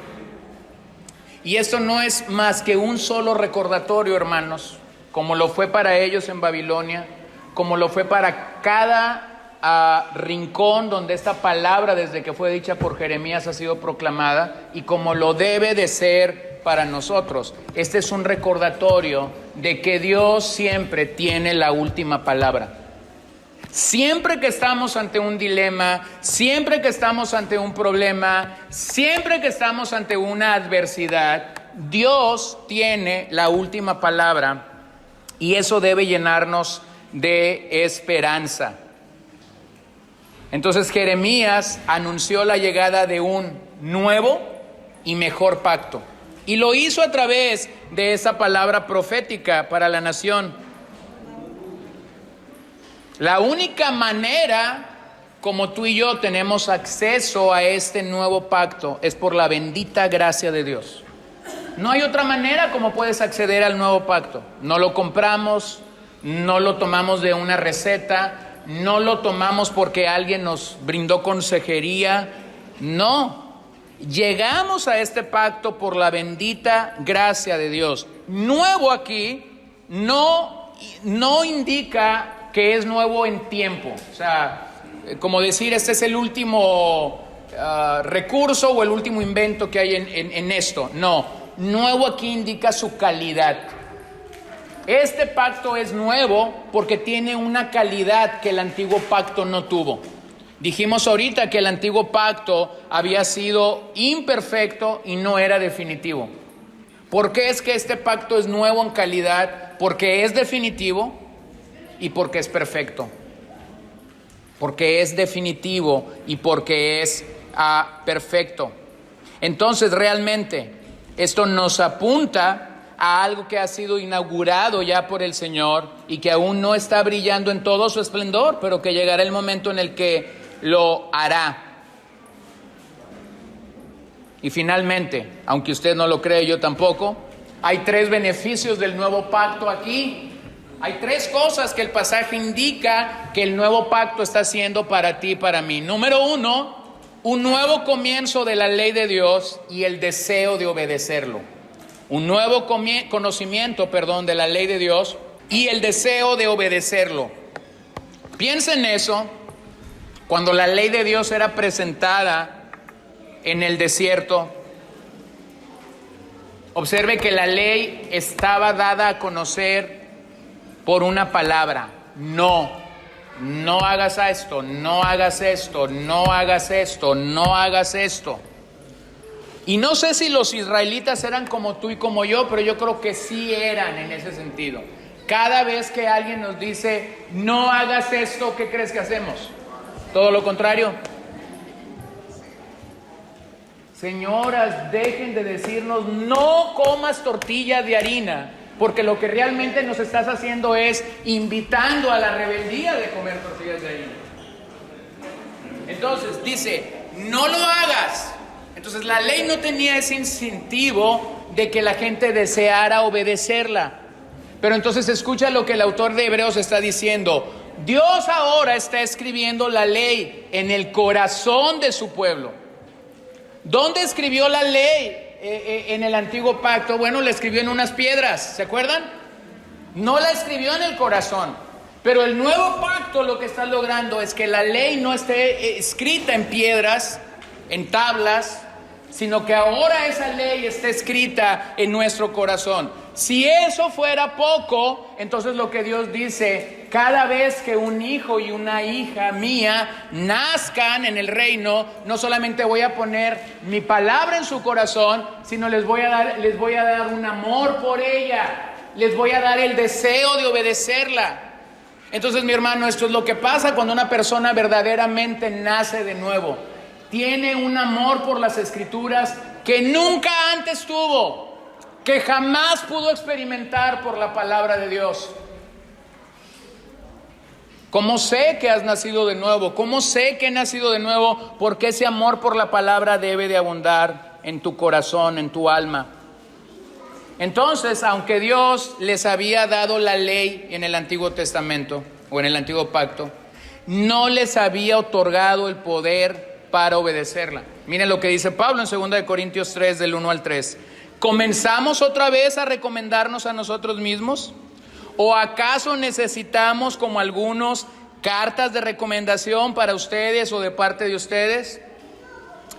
Y esto no es más que un solo recordatorio, hermanos, como lo fue para ellos en Babilonia, como lo fue para cada rincón donde esta palabra, desde que fue dicha por Jeremías, ha sido proclamada, y como lo debe de ser para nosotros. Este es un recordatorio de que Dios siempre tiene la última palabra. Siempre que estamos ante un dilema, siempre que estamos ante un problema, siempre que estamos ante una adversidad, Dios tiene la última palabra, y eso debe llenarnos de esperanza. Entonces Jeremías anunció la llegada de un nuevo y mejor pacto. Y lo hizo a través de esa palabra profética para la nación. La única manera como tú y yo tenemos acceso a este nuevo pacto es por la bendita gracia de Dios. No hay otra manera como puedes acceder al nuevo pacto. No lo compramos, no lo tomamos de una receta, no lo tomamos porque alguien nos brindó consejería. No. Llegamos a este pacto por la bendita gracia de Dios. Nuevo aquí no indica que es nuevo en tiempo. O sea, como decir, este es el último recurso o el último invento que hay en esto. No, nuevo aquí indica su calidad. Este pacto es nuevo porque tiene una calidad que el antiguo pacto no tuvo. Dijimos ahorita que el antiguo pacto había sido imperfecto y no era definitivo. ¿Por qué es que este pacto es nuevo en calidad? Porque es definitivo y porque es perfecto. Porque es definitivo y porque es perfecto. Entonces realmente esto nos apunta a algo que ha sido inaugurado ya por el Señor y que aún no está brillando en todo su esplendor, pero que llegará el momento en el que lo hará. Y finalmente, aunque usted no lo cree, yo tampoco, hay 3 beneficios del nuevo pacto aquí. Hay 3 cosas que el pasaje indica que el nuevo pacto está haciendo para ti y para mí. Número 1, un nuevo comienzo de la ley de Dios y el deseo de obedecerlo. Un nuevo conocimiento de la ley de Dios y el deseo de obedecerlo. Piensa en eso. Cuando la ley de Dios era presentada en el desierto, observe que la ley estaba dada a conocer por una palabra: no hagas esto, no hagas esto, no hagas esto, no hagas esto. Y no sé si los israelitas eran como tú y como yo, pero yo creo que sí eran en ese sentido. Cada vez que alguien nos dice no hagas esto, ¿qué crees que hacemos? Todo lo contrario. Señoras, dejen de decirnos no comas tortilla de harina, porque lo que realmente nos estás haciendo es invitando a la rebeldía de comer tortillas de harina. Entonces dice, no lo hagas. Entonces la ley no tenía ese incentivo de que la gente deseara obedecerla. Pero entonces escucha lo que el autor de Hebreos está diciendo. Dios ahora está escribiendo la ley en el corazón de su pueblo. ¿Dónde escribió la ley en el antiguo pacto? Bueno, la escribió en unas piedras, ¿se acuerdan? No la escribió en el corazón. Pero el nuevo pacto lo que está logrando es que la ley no esté escrita en piedras, en tablas, sino que ahora esa ley está escrita en nuestro corazón. Si eso fuera poco, entonces lo que Dios dice, cada vez que un hijo y una hija mía nazcan en el reino, no solamente voy a poner mi palabra en su corazón, sino les voy a dar un amor por ella, les voy a dar el deseo de obedecerla. Entonces, mi hermano, esto es lo que pasa cuando una persona verdaderamente nace de nuevo. Tiene un amor por las Escrituras que nunca antes tuvo, que jamás pudo experimentar por la palabra de Dios. ¿Cómo sé que has nacido de nuevo? ¿Cómo sé que he nacido de nuevo? Porque ese amor por la palabra debe de abundar en tu corazón, en tu alma. Entonces, aunque Dios les había dado la ley en el Antiguo Testamento o en el Antiguo Pacto, no les había otorgado el poder para obedecerla. Miren lo que dice Pablo en 2 Corintios 3, del 1 al 3. ¿Comenzamos otra vez a recomendarnos a nosotros mismos? ¿O acaso necesitamos, como algunos, cartas de recomendación para ustedes o de parte de ustedes?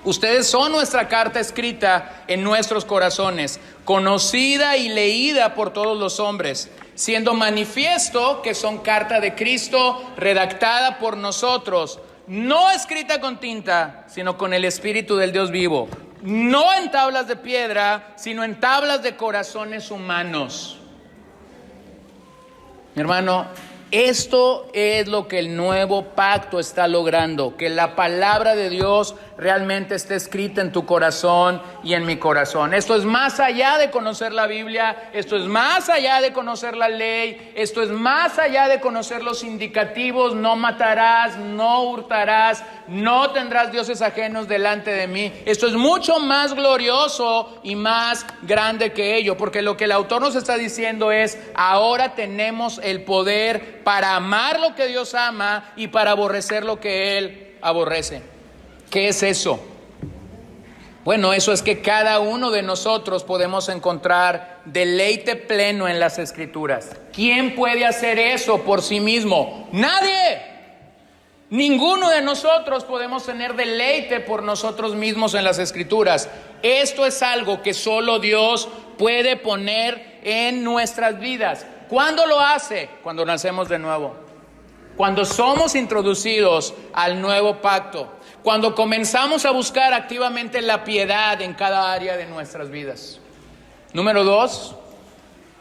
Ustedes son nuestra carta escrita en nuestros corazones, conocida y leída por todos los hombres, siendo manifiesto que son carta de Cristo, redactada por nosotros, no escrita con tinta, sino con el Espíritu del Dios vivo, no en tablas de piedra, sino en tablas de corazones humanos. Mi hermano, esto es lo que el nuevo pacto está logrando, que la palabra de Dios realmente esté escrita en tu corazón y en mi corazón. Esto es más allá de conocer la Biblia, esto es más allá de conocer la ley, esto es más allá de conocer los indicativos: no matarás, no hurtarás, no tendrás dioses ajenos delante de mí. Esto es mucho más glorioso y más grande que ello, porque lo que el autor nos está diciendo es: ahora tenemos el poder para amar lo que Dios ama y para aborrecer lo que Él aborrece. ¿Qué es eso? Bueno, eso es que cada uno de nosotros podemos encontrar deleite pleno en las Escrituras. ¿Quién puede hacer eso por sí mismo? ¡Nadie! Ninguno de nosotros podemos tener deleite por nosotros mismos en las Escrituras. Esto es algo que solo Dios puede poner en nuestras vidas. ¿Cuándo lo hace? Cuando nacemos de nuevo. Cuando somos introducidos al nuevo pacto. Cuando comenzamos a buscar activamente la piedad en cada área de nuestras vidas. Número 2,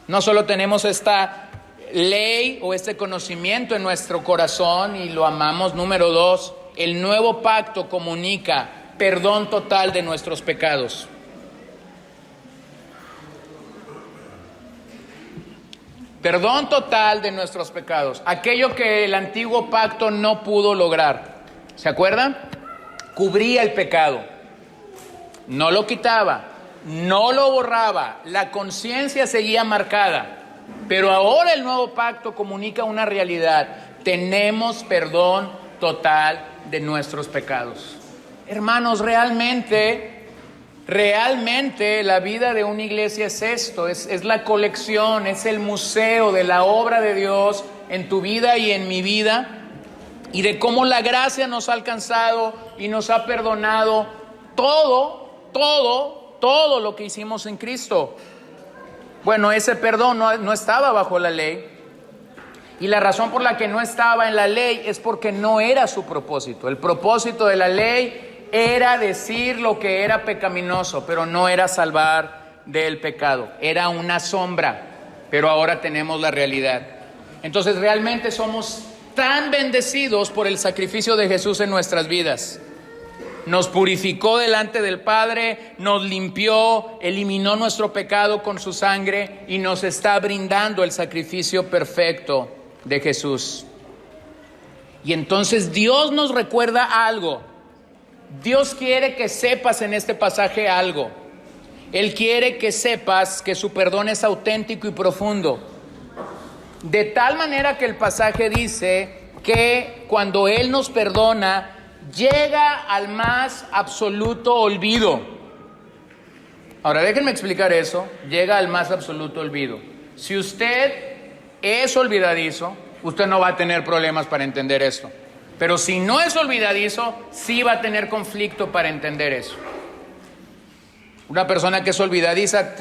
no solo tenemos esta ley o este conocimiento en nuestro corazón y lo amamos. Número 2, el nuevo pacto comunica perdón total de nuestros pecados. Perdón total de nuestros pecados. Aquello que el antiguo pacto no pudo lograr. ¿Se acuerdan? Cubría el pecado. No lo quitaba. No lo borraba. La conciencia seguía marcada. Pero ahora el nuevo pacto comunica una realidad. Tenemos perdón total de nuestros pecados. Hermanos, realmente la vida de una iglesia es esto, es la colección, es el museo de la obra de Dios en tu vida y en mi vida, y de cómo la gracia nos ha alcanzado y nos ha perdonado todo lo que hicimos en Cristo. Bueno, ese perdón no estaba bajo la ley, y la razón por la que no estaba en la ley es porque no era su propósito. El propósito de la ley era decir lo que era pecaminoso, pero no era salvar del pecado. Era una sombra, pero ahora tenemos la realidad. Entonces realmente somos tan bendecidos por el sacrificio de Jesús en nuestras vidas. nos purificó delante del Padre, nos limpió, eliminó nuestro pecado con su sangre y nos está brindando el sacrificio perfecto de Jesús. Y entonces Dios nos recuerda algo. Dios quiere que sepas en este pasaje algo. Él quiere que sepas que su perdón es auténtico y profundo. De tal manera que el pasaje dice que cuando Él nos perdona, llega al más absoluto olvido. Ahora déjenme explicar eso. Llega al más absoluto olvido. Si usted es olvidadizo, usted no va a tener problemas para entender esto. Pero si no es olvidadizo, sí va a tener conflicto para entender eso. Una persona que es olvidadiza,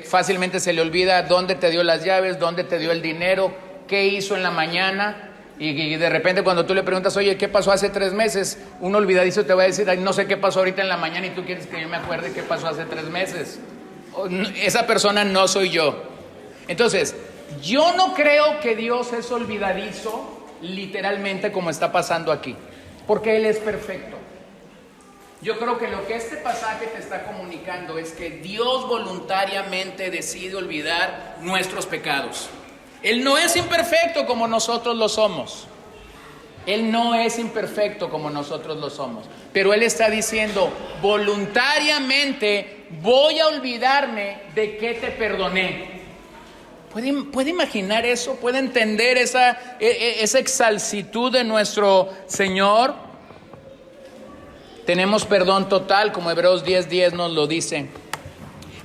fácilmente se le olvida dónde te dio las llaves, dónde te dio el dinero, qué hizo en la mañana. Y de repente cuando tú le preguntas, oye, ¿qué pasó hace 3 meses? Un olvidadizo te va a decir, ay, no sé qué pasó ahorita en la mañana y tú quieres que yo me acuerde qué pasó hace 3 meses. Esa persona no soy yo. Entonces, yo no creo que Dios es olvidadizo literalmente como está pasando aquí, porque Él es perfecto. Yo creo que lo que este pasaje te está comunicando es que Dios voluntariamente decide olvidar nuestros pecados. Él no es imperfecto como nosotros lo somos. Él no es imperfecto como nosotros lo somos. Pero Él está diciendo, voluntariamente voy a olvidarme de que te perdoné. ¿Puede imaginar eso? ¿Puede entender esa exaltitud de nuestro Señor? Tenemos perdón total, como Hebreos 10:10 nos lo dice.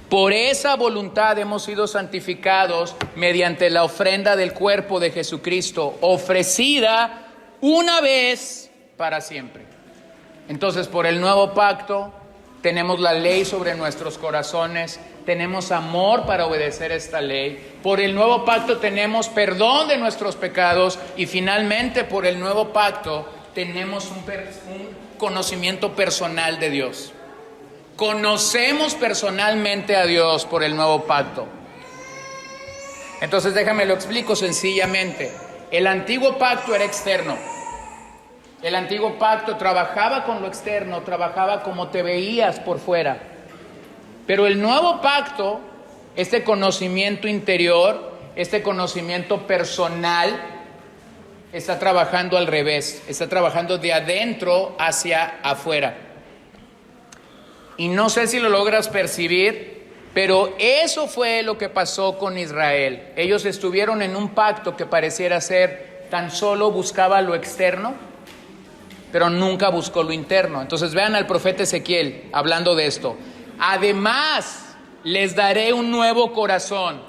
Por esa voluntad hemos sido santificados mediante la ofrenda del cuerpo de Jesucristo, ofrecida una vez para siempre. Entonces, por el nuevo pacto, tenemos la ley sobre nuestros corazones, tenemos amor para obedecer esta ley. Por el nuevo pacto tenemos perdón de nuestros pecados y finalmente por el nuevo pacto tenemos un conocimiento personal de Dios. Conocemos personalmente a Dios por el nuevo pacto. Entonces déjame lo explico sencillamente. El antiguo pacto era externo. El antiguo pacto trabajaba con lo externo, trabajaba como te veías por fuera. Pero el nuevo pacto, este conocimiento interior, este conocimiento personal, está trabajando al revés, está trabajando de adentro hacia afuera. Y no sé si lo logras percibir, pero eso fue lo que pasó con Israel. Ellos estuvieron en un pacto que pareciera ser tan solo buscaba lo externo, pero nunca buscó lo interno. Entonces vean al profeta Ezequiel hablando de esto. Además, les daré un nuevo corazón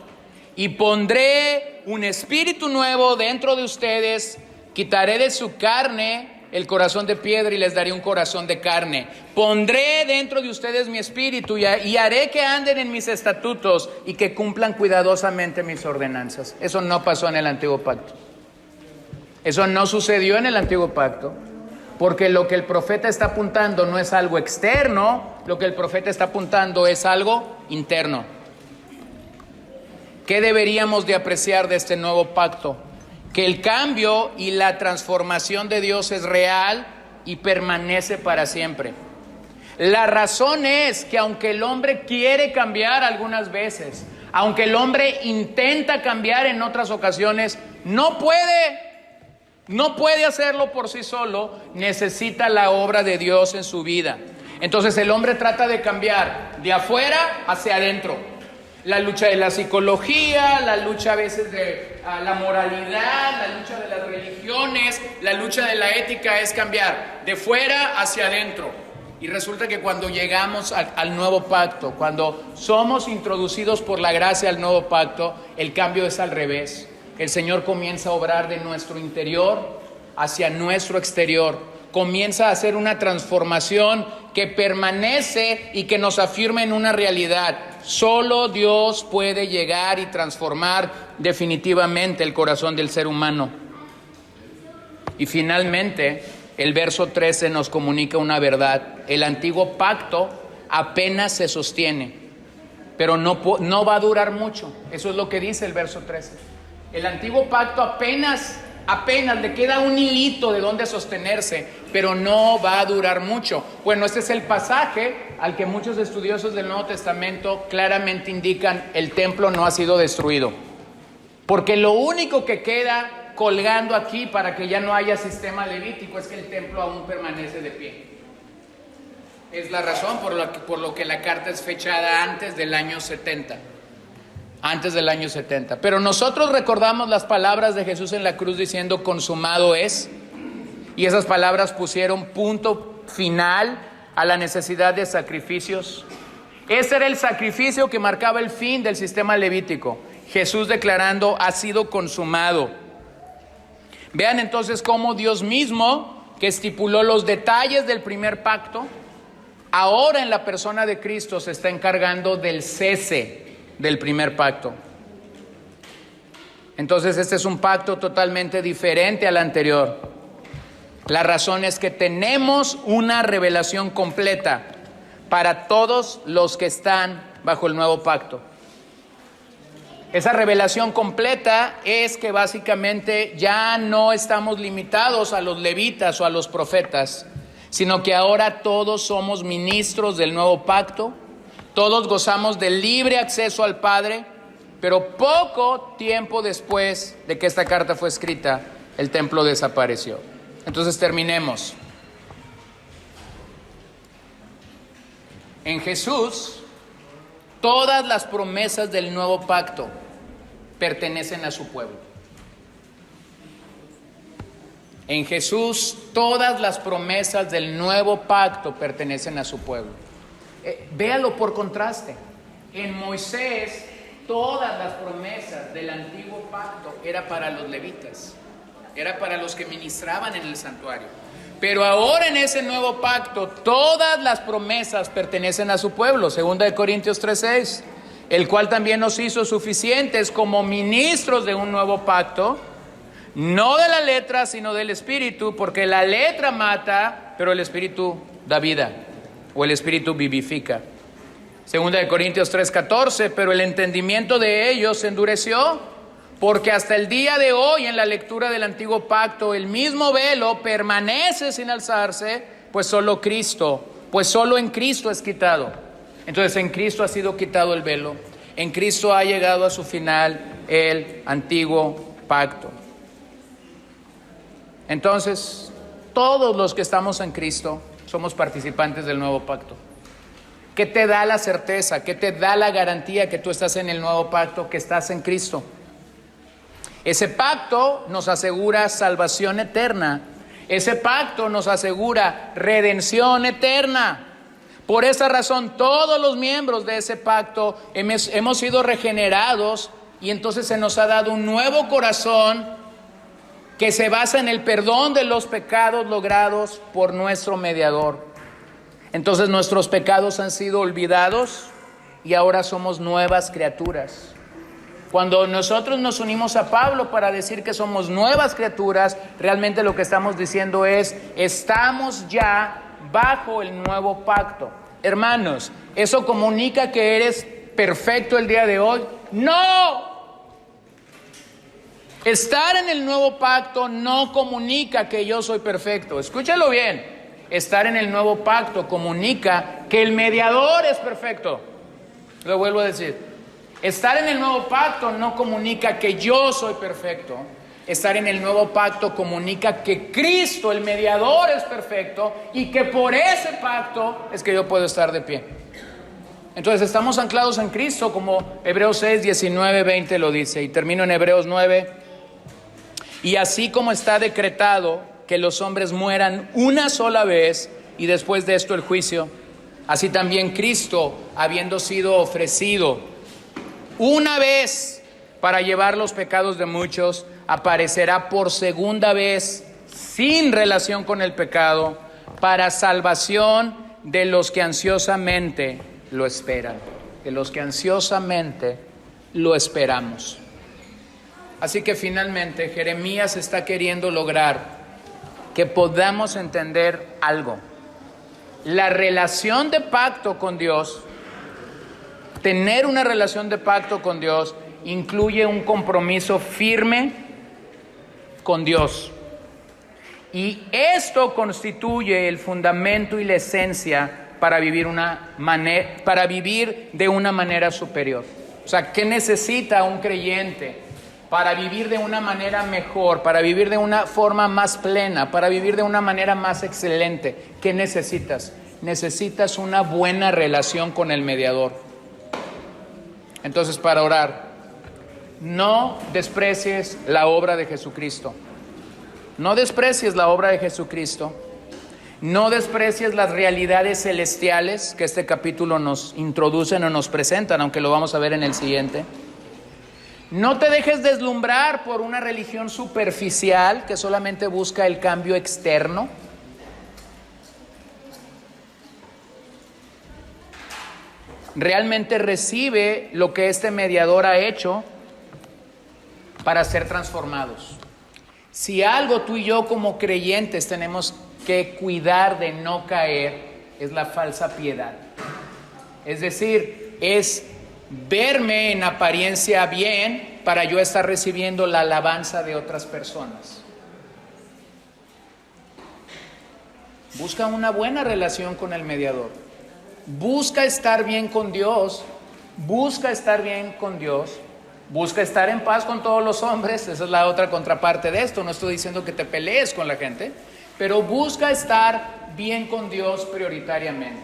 y pondré un espíritu nuevo dentro de ustedes. Quitaré de su carne el corazón de piedra y les daré un corazón de carne. Pondré dentro de ustedes mi espíritu y haré que anden en mis estatutos y que cumplan cuidadosamente mis ordenanzas. Eso no pasó en el antiguo pacto. Eso no sucedió en el antiguo pacto. Porque lo que el profeta está apuntando no es algo externo, lo que el profeta está apuntando es algo interno. ¿Qué deberíamos de apreciar de este nuevo pacto? Que el cambio y la transformación de Dios es real y permanece para siempre. La razón es que aunque el hombre quiere cambiar algunas veces, aunque el hombre intenta cambiar en otras ocasiones, no puede hacerlo por sí solo, necesita la obra de Dios en su vida. Entonces el hombre trata de cambiar de afuera hacia adentro. La lucha de la psicología, la lucha a veces de la moralidad, la lucha de las religiones, la lucha de la ética es cambiar de fuera hacia adentro. Y resulta que cuando llegamos al nuevo pacto, cuando somos introducidos por la gracia al nuevo pacto, el cambio es al revés. El Señor comienza a obrar de nuestro interior hacia nuestro exterior. Comienza a hacer una transformación que permanece y que nos afirma en una realidad. Solo Dios puede llegar y transformar definitivamente el corazón del ser humano. Y finalmente, el verso 13 nos comunica una verdad. El antiguo pacto apenas se sostiene, pero no va a durar mucho. Eso es lo que dice el verso 13. El antiguo pacto apenas apenas le queda un hilito de donde sostenerse, pero no va a durar mucho. Bueno, este es el pasaje al que muchos estudiosos del Nuevo Testamento claramente indican: el templo no ha sido destruido, porque lo único que queda colgando aquí para que ya no haya sistema levítico es que el templo aún permanece de pie. Es la razón por lo que la carta es fechada antes del año 70. Antes del año 70. Pero nosotros recordamos las palabras de Jesús en la cruz diciendo: consumado es. Y esas palabras pusieron punto final a la necesidad de sacrificios. Ese era el sacrificio que marcaba el fin del sistema levítico. Jesús declarando: ha sido consumado. Vean entonces cómo Dios mismo, que estipuló los detalles del primer pacto, ahora en la persona de Cristo se está encargando del cese del primer pacto. Entonces este es un pacto totalmente diferente al anterior. La razón es que tenemos una revelación completa para todos los que están bajo el nuevo pacto. Esa revelación completa es que básicamente ya no estamos limitados a los levitas o a los profetas, sino que ahora todos somos ministros del nuevo pacto. Todos gozamos de libre acceso al Padre, pero poco tiempo después de que esta carta fue escrita, el templo desapareció. Entonces terminemos. En Jesús, todas las promesas del nuevo pacto pertenecen a su pueblo. En Jesús, todas las promesas del nuevo pacto pertenecen a su pueblo. Véalo por contraste. En Moisés, todas las promesas del antiguo pacto era para los levitas, era para los que ministraban en el santuario. Pero ahora en ese nuevo pacto, todas las promesas pertenecen a su pueblo. 2 Corintios 3:6, el cual también nos hizo suficientes como ministros de un nuevo pacto, no de la letra, sino del Espíritu, porque la letra mata, pero el Espíritu da vida, o el Espíritu vivifica. 2 Corintios 3:14, pero el entendimiento de ellos se endureció, porque hasta el día de hoy en la lectura del antiguo pacto el mismo velo permanece sin alzarse, pues solo en Cristo es quitado. Entonces en Cristo ha sido quitado el velo, en Cristo ha llegado a su final el antiguo pacto. Entonces todos los que estamos en Cristo somos participantes del nuevo pacto. ¿Qué te da la certeza? ¿Qué te da la garantía que tú estás en el nuevo pacto, que estás en Cristo? Ese pacto nos asegura salvación eterna. Ese pacto nos asegura redención eterna. Por esa razón, todos los miembros de ese pacto hemos sido regenerados, y entonces se nos ha dado un nuevo corazón que se basa en el perdón de los pecados logrados por nuestro mediador. Entonces nuestros pecados han sido olvidados y ahora somos nuevas criaturas. Cuando nosotros nos unimos a Pablo para decir que somos nuevas criaturas, realmente lo que estamos diciendo es: estamos ya bajo el nuevo pacto. Hermanos, ¿eso comunica que eres perfecto el día de hoy? ¡No! Estar en el nuevo pacto no comunica que yo soy perfecto. Escúchalo bien. Estar en el nuevo pacto comunica que el mediador es perfecto. Lo vuelvo a decir. Estar en el nuevo pacto no comunica que yo soy perfecto. Estar en el nuevo pacto comunica que Cristo, el mediador, es perfecto, y que por ese pacto es que yo puedo estar de pie. Entonces estamos anclados en Cristo, como Hebreos 6, 19, 20 lo dice. Y termino en Hebreos 9. Y así como está decretado que los hombres mueran una sola vez y después de esto el juicio, así también Cristo, habiendo sido ofrecido una vez para llevar los pecados de muchos, aparecerá por segunda vez sin relación con el pecado, para salvación de los que ansiosamente lo esperan. De los que ansiosamente lo esperamos. Así que finalmente Jeremías está queriendo lograr que podamos entender algo. La relación de pacto con Dios, tener una relación de pacto con Dios, incluye un compromiso firme con Dios. Y esto constituye el fundamento y la esencia para vivir de una manera superior. O sea, ¿qué necesita un creyente para vivir de una manera mejor, para vivir de una forma más plena, para vivir de una manera más excelente? ¿Qué necesitas? Necesitas una buena relación con el mediador. Entonces, para orar, no desprecies la obra de Jesucristo. No desprecies la obra de Jesucristo. No desprecies las realidades celestiales que este capítulo nos introducen o nos presentan, aunque lo vamos a ver en el siguiente. No te dejes deslumbrar por una religión superficial que solamente busca el cambio externo. Realmente recibe lo que este mediador ha hecho para ser transformados. Si algo tú y yo como creyentes tenemos que cuidar de no caer, es la falsa piedad. Es decir, es verme en apariencia bien para yo estar recibiendo la alabanza de otras personas. Busca una buena relación con el mediador. Busca estar bien con Dios. Busca estar bien con Dios. Busca estar en paz con todos los hombres. Esa es la otra contraparte de esto. No estoy diciendo que te pelees con la gente, pero busca estar bien con Dios prioritariamente.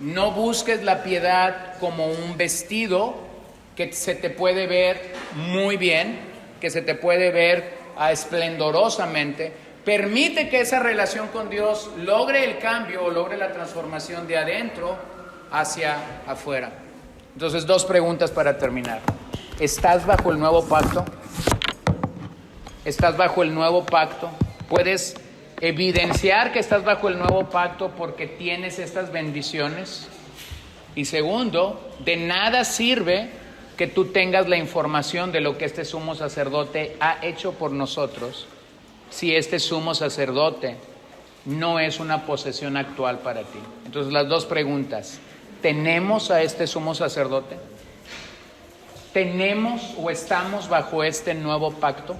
No busques la piedad como un vestido que se te puede ver muy bien, que se te puede ver esplendorosamente. Permite que esa relación con Dios logre el cambio o logre la transformación de adentro hacia afuera. Entonces, 2 preguntas para terminar. ¿Estás bajo el nuevo pacto? ¿Estás bajo el nuevo pacto? ¿Puedes evidenciar que estás bajo el nuevo pacto porque tienes estas bendiciones? Y segundo, de nada sirve que tú tengas la información de lo que este sumo sacerdote ha hecho por nosotros si este sumo sacerdote no es una posesión actual para ti. Entonces, las 2 preguntas. ¿Tenemos a este sumo sacerdote? ¿Tenemos o estamos bajo este nuevo pacto?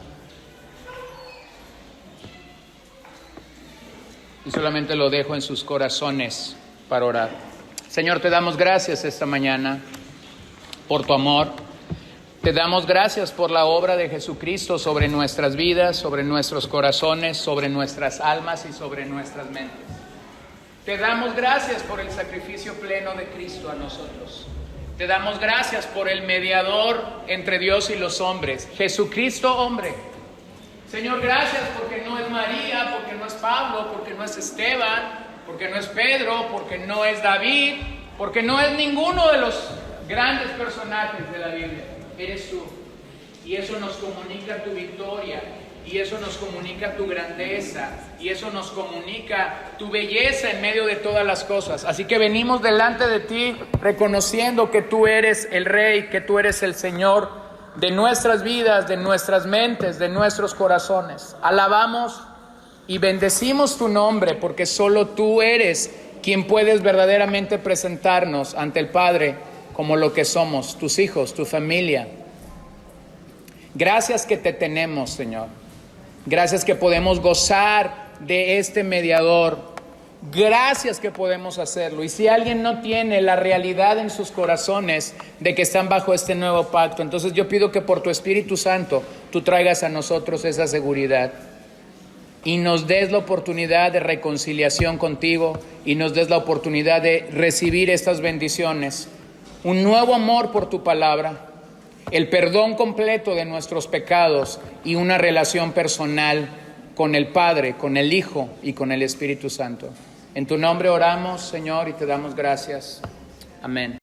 Y solamente lo dejo en sus corazones para orar. Señor, te damos gracias esta mañana por tu amor. Te damos gracias por la obra de Jesucristo sobre nuestras vidas, sobre nuestros corazones, sobre nuestras almas y sobre nuestras mentes. Te damos gracias por el sacrificio pleno de Cristo a nosotros. Te damos gracias por el mediador entre Dios y los hombres, Jesucristo hombre. Señor, gracias porque no es María, porque no es Pablo, porque no es Esteban, porque no es Pedro, porque no es David, porque no es ninguno de los grandes personajes de la Biblia. Eres tú. Y eso nos comunica tu victoria, y eso nos comunica tu grandeza, y eso nos comunica tu belleza en medio de todas las cosas. Así que venimos delante de ti reconociendo que tú eres el Rey, que tú eres el Señor de nuestras vidas, de nuestras mentes, de nuestros corazones. Alabamos y bendecimos tu nombre porque solo tú eres quien puedes verdaderamente presentarnos ante el Padre como lo que somos, tus hijos, tu familia. Gracias que te tenemos, Señor. Gracias que podemos gozar de este mediador. Gracias que podemos hacerlo. Y si alguien no tiene la realidad en sus corazones de que están bajo este nuevo pacto, entonces yo pido que por tu Espíritu Santo tú traigas a nosotros esa seguridad y nos des la oportunidad de reconciliación contigo y nos des la oportunidad de recibir estas bendiciones. Un nuevo amor por tu palabra, el perdón completo de nuestros pecados y una relación personal con el Padre, con el Hijo y con el Espíritu Santo. En tu nombre oramos, Señor, y te damos gracias. Amén.